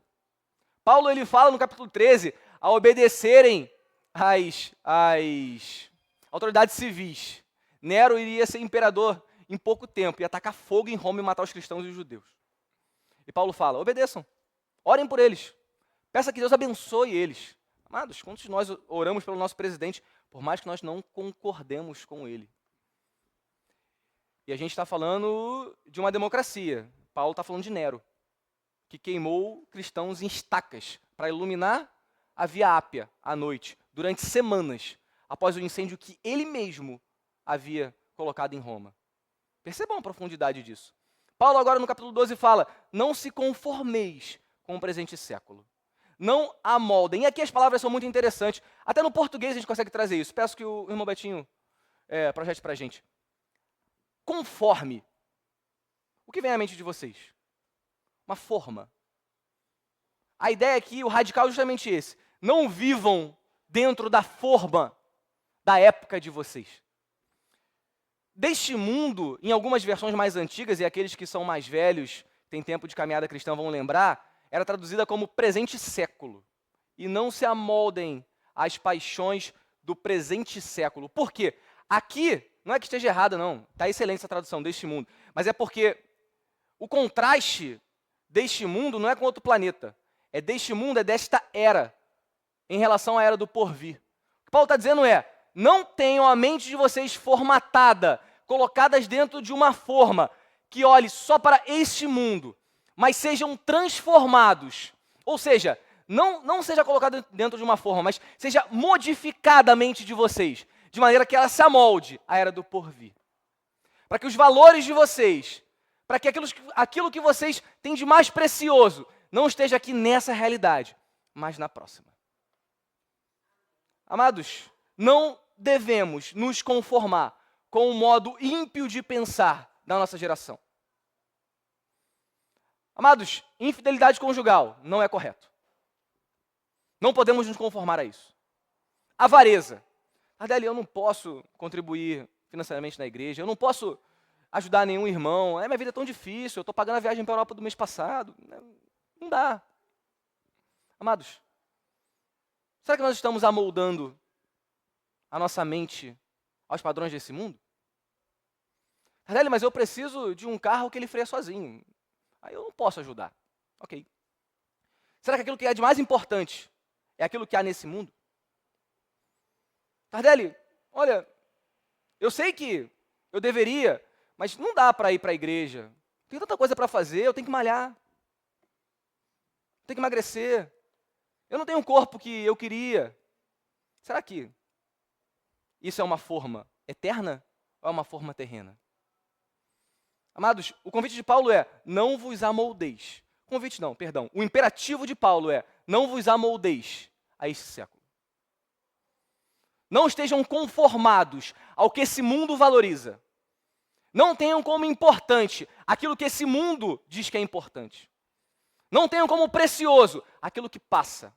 Paulo, ele fala no capítulo 13, a obedecerem às autoridades civis. Nero iria ser imperador em pouco tempo, ia atacar fogo em Roma e matar os cristãos e os judeus. E Paulo fala, obedeçam, orem por eles, peça que Deus abençoe eles. Amados, quantos de nós oramos pelo nosso presidente, por mais que nós não concordemos com ele? E a gente está falando de uma democracia. Paulo está falando de Nero, que queimou cristãos em estacas para iluminar a Via Ápia à noite, durante semanas, após o incêndio que ele mesmo havia colocado em Roma. Percebam a profundidade disso. Paulo agora no capítulo 12 fala, não se conformeis com o presente século. Não amoldem. E aqui as palavras são muito interessantes. Até no português a gente consegue trazer isso. Peço que o irmão Betinho projete para a gente. Conforme. O que vem à mente de vocês? Uma forma. A ideia aqui, o radical é justamente esse. Não vivam dentro da forma da época de vocês. Deste mundo, em algumas versões mais antigas, e aqueles que são mais velhos, têm tempo de caminhada cristã, vão lembrar, era traduzida como presente século. E não se amoldem às paixões do presente século. Por quê? Aqui, não é que esteja errada, não. Está excelente essa tradução, deste mundo. Mas é porque o contraste deste mundo não é com outro planeta. É deste mundo, é desta era, em relação à era do porvir. O que Paulo está dizendo é, não tenham a mente de vocês formatada, colocadas dentro de uma forma que olhe só para este mundo, mas sejam transformados. Ou seja, não seja colocado dentro de uma forma, mas seja modificada a mente de vocês, de maneira que ela se amolde à era do porvir. Para que os valores de vocês, para que aquilo que vocês têm de mais precioso não esteja aqui nessa realidade, mas na próxima. Amados, não devemos nos conformar com o modo ímpio de pensar da nossa geração. Amados, infidelidade conjugal não é correto. Não podemos nos conformar a isso. Avareza. Ardeli, eu não posso contribuir financeiramente na igreja, eu não posso ajudar nenhum irmão, minha vida é tão difícil, eu estou pagando a viagem para a Europa do mês passado. Não dá. Amados, será que nós estamos amoldando a nossa mente aos padrões desse mundo? Ardeli, mas eu preciso de um carro que ele freia sozinho. Aí eu não posso ajudar. Ok. Será que aquilo que é de mais importante é aquilo que há nesse mundo? Tardelli, olha, eu sei que eu deveria, mas não dá para ir para a igreja. Tem tanta coisa para fazer, eu tenho que malhar. Tenho que emagrecer. Eu não tenho um corpo que eu queria. Será que isso é uma forma eterna ou é uma forma terrena? Amados, o convite de Paulo é, não vos amoldeis. Convite não, perdão. O imperativo de Paulo é, não vos amoldeis a este século. Não estejam conformados ao que esse mundo valoriza. Não tenham como importante aquilo que esse mundo diz que é importante. Não tenham como precioso aquilo que passa.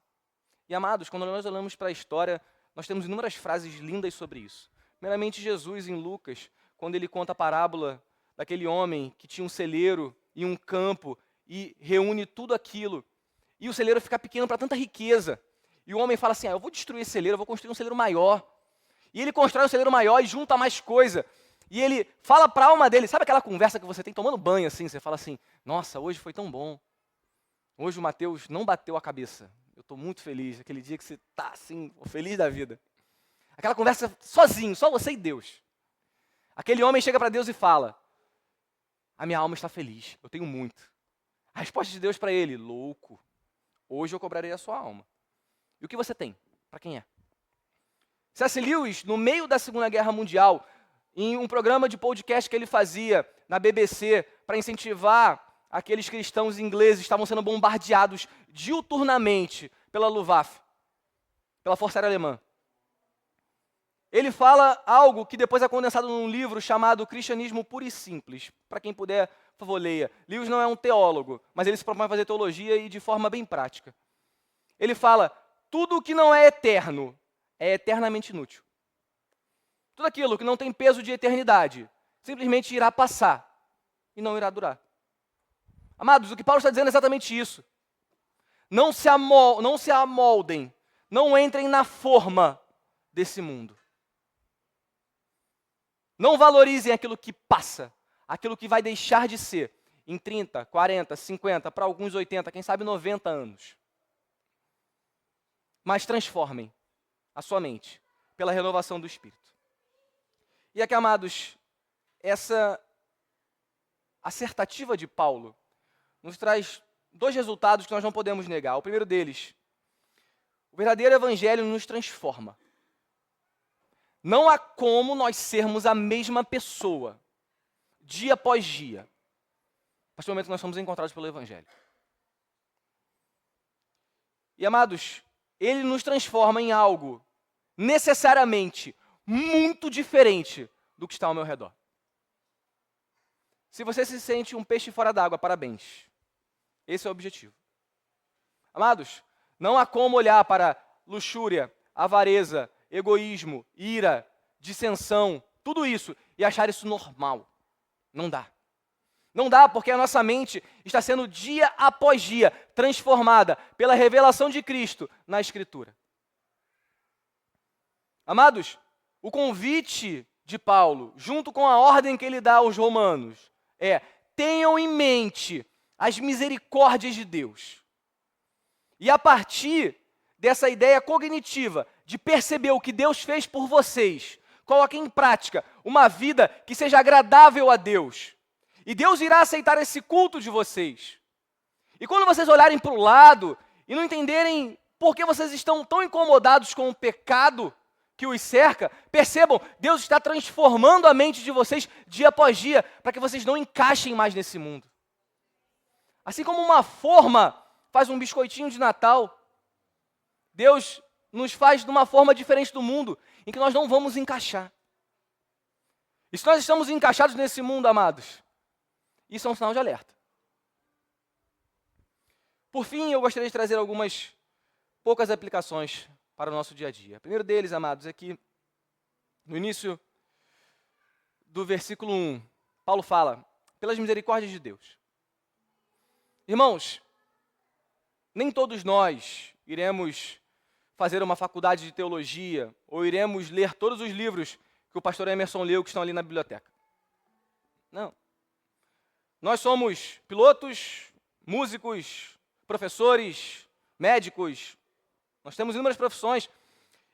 E amados, quando nós olhamos para a história, nós temos inúmeras frases lindas sobre isso. Primeiramente, Jesus em Lucas, quando ele conta a parábola daquele homem que tinha um celeiro e um campo e reúne tudo aquilo. E o celeiro fica pequeno para tanta riqueza. E o homem fala assim, eu vou destruir esse celeiro, eu vou construir um celeiro maior. E ele constrói um celeiro maior e junta mais coisa. E ele fala para a alma dele, sabe aquela conversa que você tem tomando banho assim? Você fala assim, nossa, hoje foi tão bom. Hoje o Mateus não bateu a cabeça. Eu estou muito feliz. Aquele dia que você está assim, feliz da vida. Aquela conversa sozinho, só você e Deus. Aquele homem chega para Deus e fala, a minha alma está feliz, eu tenho muito. A resposta de Deus para ele, louco, hoje eu cobrarei a sua alma. E o que você tem? Para quem é? C.S. Lewis, no meio da Segunda Guerra Mundial, em um programa de podcast que ele fazia na BBC, para incentivar aqueles cristãos ingleses que estavam sendo bombardeados diuturnamente pela Luftwaffe, pela Força Aérea Alemã. Ele fala algo que depois é condensado num livro chamado Cristianismo Puro e Simples. Para quem puder, por favor, leia. Lewis não é um teólogo, mas ele se propõe a fazer teologia e de forma bem prática. Ele fala, tudo o que não é eterno é eternamente inútil. Tudo aquilo que não tem peso de eternidade simplesmente irá passar e não irá durar. Amados, o que Paulo está dizendo é exatamente isso. Não se amoldem, não entrem na forma desse mundo. Não valorizem aquilo que passa, aquilo que vai deixar de ser em 30, 40, 50, para alguns 80, quem sabe 90 anos. Mas transformem a sua mente pela renovação do Espírito. E aqui, amados, essa assertativa de Paulo nos traz dois resultados que nós não podemos negar. O primeiro deles, o verdadeiro evangelho nos transforma. Não há como nós sermos a mesma pessoa, dia após dia, a partir do momento que nós somos encontrados pelo evangelho. E, amados, ele nos transforma em algo necessariamente muito diferente do que está ao meu redor. Se você se sente um peixe fora d'água, parabéns. Esse é o objetivo. Amados, não há como olhar para luxúria, avareza, egoísmo, ira, dissensão, tudo isso, e achar isso normal. Não dá. Não dá porque a nossa mente está sendo dia após dia transformada pela revelação de Cristo na Escritura. Amados, o convite de Paulo, junto com a ordem que ele dá aos romanos, é: tenham em mente as misericórdias de Deus. E a partir dessa ideia cognitiva de perceber o que Deus fez por vocês, coloquem em prática uma vida que seja agradável a Deus. E Deus irá aceitar esse culto de vocês. E quando vocês olharem para o lado e não entenderem por que vocês estão tão incomodados com o pecado que os cerca, percebam, Deus está transformando a mente de vocês dia após dia, para que vocês não encaixem mais nesse mundo. Assim como uma forma faz um biscoitinho de Natal, Deus nos faz de uma forma diferente do mundo, em que nós não vamos encaixar. E se nós estamos encaixados nesse mundo, amados, isso é um sinal de alerta. Por fim, eu gostaria de trazer algumas poucas aplicações para o nosso dia a dia. O primeiro deles, amados, é que no início do versículo 1, Paulo fala, pelas misericórdias de Deus. Irmãos, nem todos nós iremos fazer uma faculdade de teologia ou iremos ler todos os livros que o pastor Emerson leu que estão ali na biblioteca. Não. Nós somos pilotos, músicos, professores, médicos. Nós temos inúmeras profissões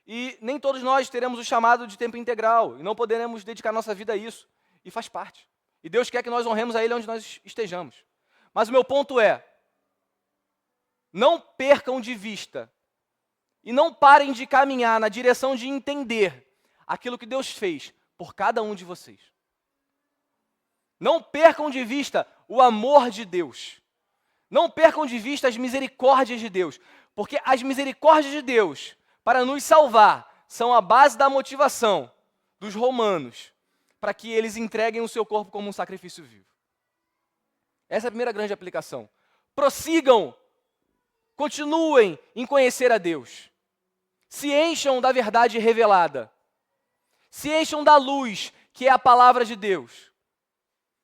e nem todos nós teremos o chamado de tempo integral e não poderemos dedicar nossa vida a isso. E faz parte. E Deus quer que nós honremos a Ele onde nós estejamos. Mas o meu ponto é, não percam de vista e não parem de caminhar na direção de entender aquilo que Deus fez por cada um de vocês. Não percam de vista o amor de Deus. Não percam de vista as misericórdias de Deus. Porque as misericórdias de Deus, para nos salvar, são a base da motivação dos romanos, para que eles entreguem o seu corpo como um sacrifício vivo. Essa é a primeira grande aplicação. Prossigam, continuem em conhecer a Deus. Se encham da verdade revelada. Se encham da luz, que é a palavra de Deus,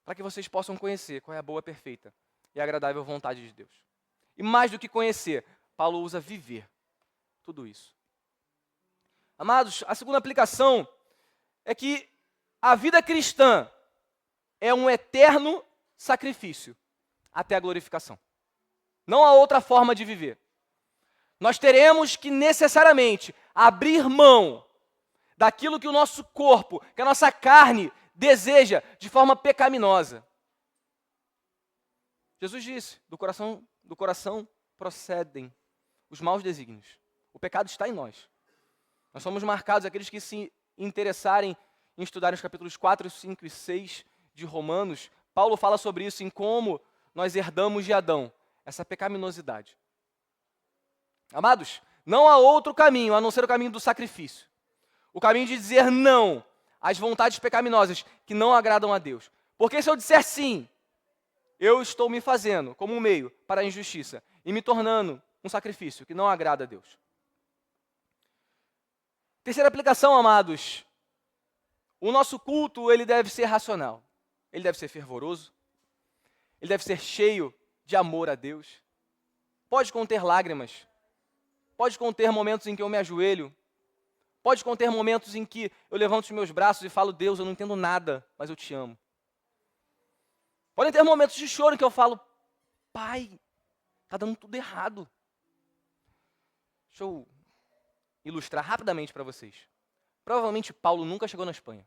para que vocês possam conhecer qual é a boa, perfeita e agradável vontade de Deus. E mais do que conhecer, Paulo usa viver tudo isso. Amados, a segunda aplicação é que a vida cristã é um eterno sacrifício até a glorificação. Não há outra forma de viver. Nós teremos que necessariamente abrir mão daquilo que o nosso corpo, que a nossa carne deseja de forma pecaminosa. Jesus disse, do coração procedem os maus desígnios. O pecado está em nós. Nós somos marcados, aqueles que se interessarem em estudar os capítulos 4, 5 e 6 de Romanos, Paulo fala sobre isso, em como nós herdamos de Adão essa pecaminosidade. Amados, não há outro caminho a não ser o caminho do sacrifício. O caminho de dizer não às vontades pecaminosas que não agradam a Deus. Porque se eu disser sim, eu estou me fazendo como um meio para a injustiça e me tornando um sacrifício que não agrada a Deus. Terceira aplicação, amados. O nosso culto, ele deve ser racional. Ele deve ser fervoroso. Ele deve ser cheio de amor a Deus. Pode conter lágrimas. Pode conter momentos em que eu me ajoelho. Pode conter momentos em que eu levanto os meus braços e falo, Deus, eu não entendo nada, mas eu te amo. Podem ter momentos de choro em que eu falo, Pai, está dando tudo errado. Deixa eu ilustrar rapidamente para vocês. Provavelmente Paulo nunca chegou na Espanha.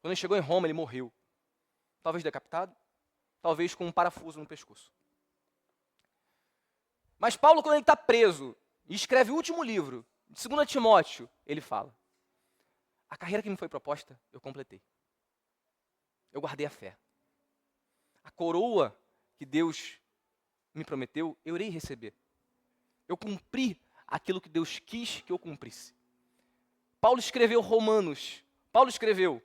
Quando ele chegou em Roma, ele morreu. Talvez decapitado, talvez com um parafuso no pescoço. Mas Paulo, quando ele está preso e escreve o último livro, de 2 Timóteo, ele fala, a carreira que me foi proposta, eu completei. Eu guardei a fé. A coroa que Deus me prometeu, eu irei receber. Eu cumpri aquilo que Deus quis que eu cumprisse. Paulo escreveu Romanos. Paulo escreveu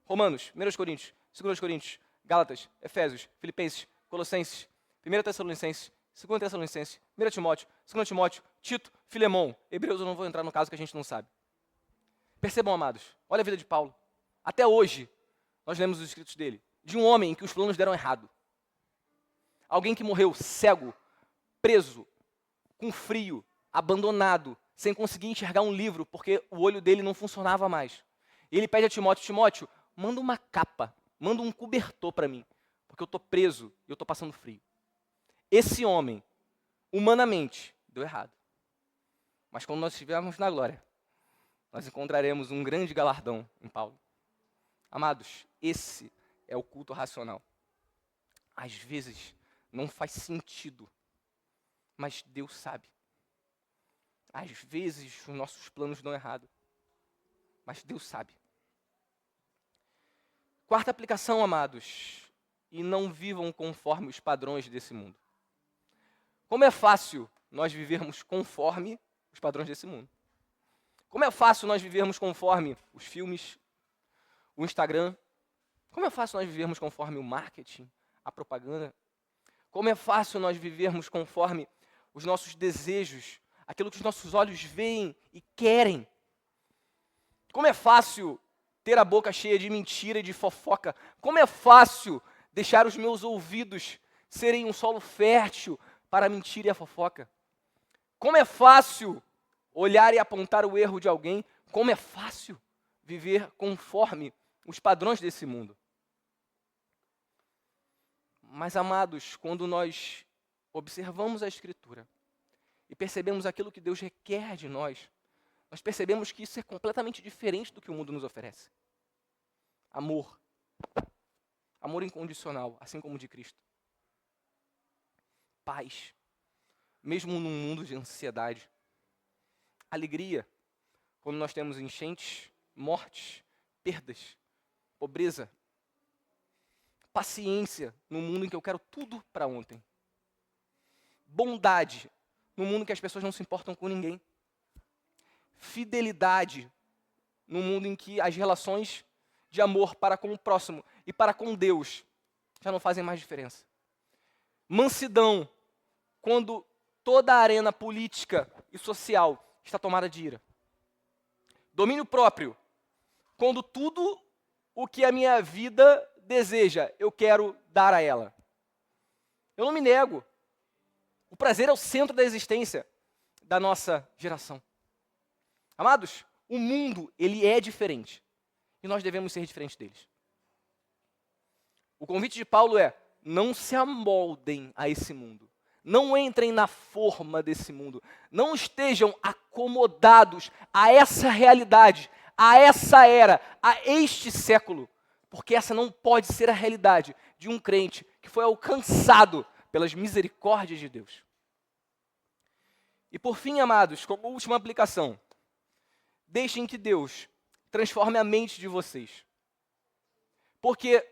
Romanos, 1 Coríntios, 2 Coríntios, Gálatas, Efésios, Filipenses, Colossenses, 1 Tessalonicenses, 2 Tessalonicenses, 1 Timóteo, 2 Timóteo, Tito, Filemão. Hebreus eu não vou entrar no caso que a gente não sabe. Percebam, amados, olha a vida de Paulo. Até hoje, nós lemos os escritos dele, de um homem em que os planos deram errado. Alguém que morreu cego, preso, com frio, abandonado, sem conseguir enxergar um livro, porque o olho dele não funcionava mais. E ele pede a Timóteo, Timóteo, manda uma capa, manda um cobertor para mim, porque eu estou preso e eu estou passando frio. Esse homem, humanamente, deu errado. Mas quando nós estivermos na glória, nós encontraremos um grande galardão em Paulo. Amados, esse é o culto racional. Às vezes, não faz sentido, mas Deus sabe. Às vezes, os nossos planos dão errado. mas Deus sabe. Quarta aplicação, amados, e não vivam conforme os padrões desse mundo. Como é fácil nós vivermos conforme os padrões desse mundo. Como é fácil nós vivermos conforme os filmes, o Instagram. Como é fácil nós vivermos conforme o marketing, a propaganda. Como é fácil nós vivermos conforme os nossos desejos, aquilo que os nossos olhos veem e querem. Como é fácil ter a boca cheia de mentira e de fofoca. Como é fácil deixar os meus ouvidos serem um solo fértil para a mentira e a fofoca. Como é fácil olhar e apontar o erro de alguém. Como é fácil viver conforme os padrões desse mundo. Mas, amados, quando nós observamos a Escritura e percebemos aquilo que Deus requer de nós, nós percebemos que isso é completamente diferente do que o mundo nos oferece. Amor. Amor incondicional, assim como o de Cristo. Paz. Mesmo num mundo de ansiedade. Alegria. Quando nós temos enchentes, mortes, perdas, pobreza. Paciência num mundo em que eu quero tudo para ontem. Bondade num mundo em que as pessoas não se importam com ninguém. Fidelidade num mundo em que as relações de amor para com o próximo e para com Deus já não fazem mais diferença. Mansidão quando toda a arena política e social está tomada de ira. Domínio próprio quando tudo o que a minha vida deseja, eu quero dar a ela. Eu não me nego. O prazer é o centro da existência da nossa geração. Amados, o mundo, ele é diferente. E nós devemos ser diferentes deles. O convite de Paulo é, não se amoldem a esse mundo. Não entrem na forma desse mundo. Não estejam acomodados a essa realidade, a essa era, a este século. Porque essa não pode ser a realidade de um crente que foi alcançado pelas misericórdias de Deus. E por fim, amados, como última aplicação, deixem que Deus transforme a mente de vocês. Porque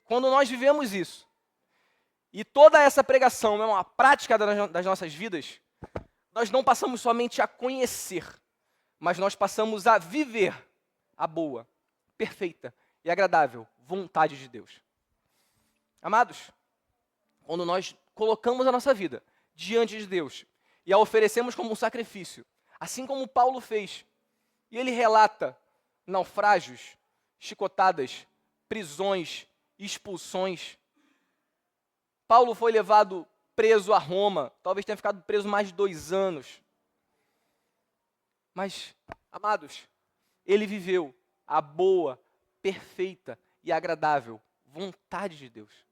quando nós vivemos isso, e toda essa pregação é uma prática das nossas vidas, nós não passamos somente a conhecer, mas nós passamos a viver a boa, perfeita e agradável vontade de Deus. Amados, quando nós colocamos a nossa vida diante de Deus e a oferecemos como um sacrifício, assim como Paulo fez, e ele relata naufrágios, chicotadas, prisões, expulsões. Paulo foi levado preso a Roma, talvez tenha ficado preso mais de 2 anos. Mas, amados, ele viveu a boa, perfeita e agradável vontade de Deus.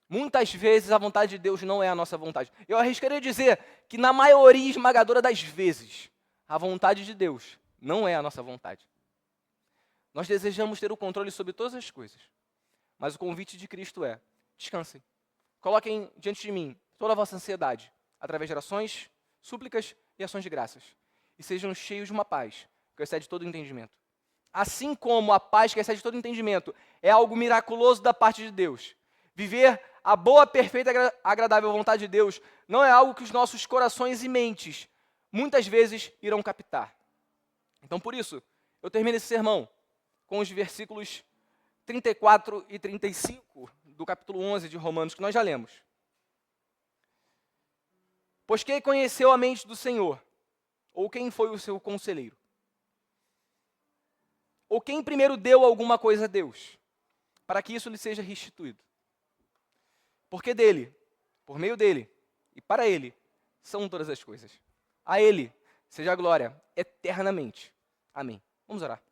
Muitas vezes a vontade de Deus não é a nossa vontade. Eu arriscaria dizer que na maioria esmagadora das vezes, a vontade de Deus não é a nossa vontade. Nós desejamos ter o controle sobre todas as coisas. Mas o convite de Cristo é, descansem. Coloquem diante de mim toda a vossa ansiedade, através de orações, súplicas e ações de graças. E sejam cheios de uma paz, que excede todo entendimento. Assim como a paz que excede todo entendimento é algo miraculoso da parte de Deus, viver a boa, perfeita e agradável vontade de Deus não é algo que os nossos corações e mentes muitas vezes irão captar. Então, por isso, eu termino esse sermão com os versículos 34 e 35 do capítulo 11 de Romanos, que nós já lemos. Pois quem conheceu a mente do Senhor? Ou quem foi o seu conselheiro? Ou quem primeiro deu alguma coisa a Deus, para que isso lhe seja restituído? Porque dele, por meio dele e para ele, são todas as coisas. A ele seja a glória eternamente. Amém. Vamos orar.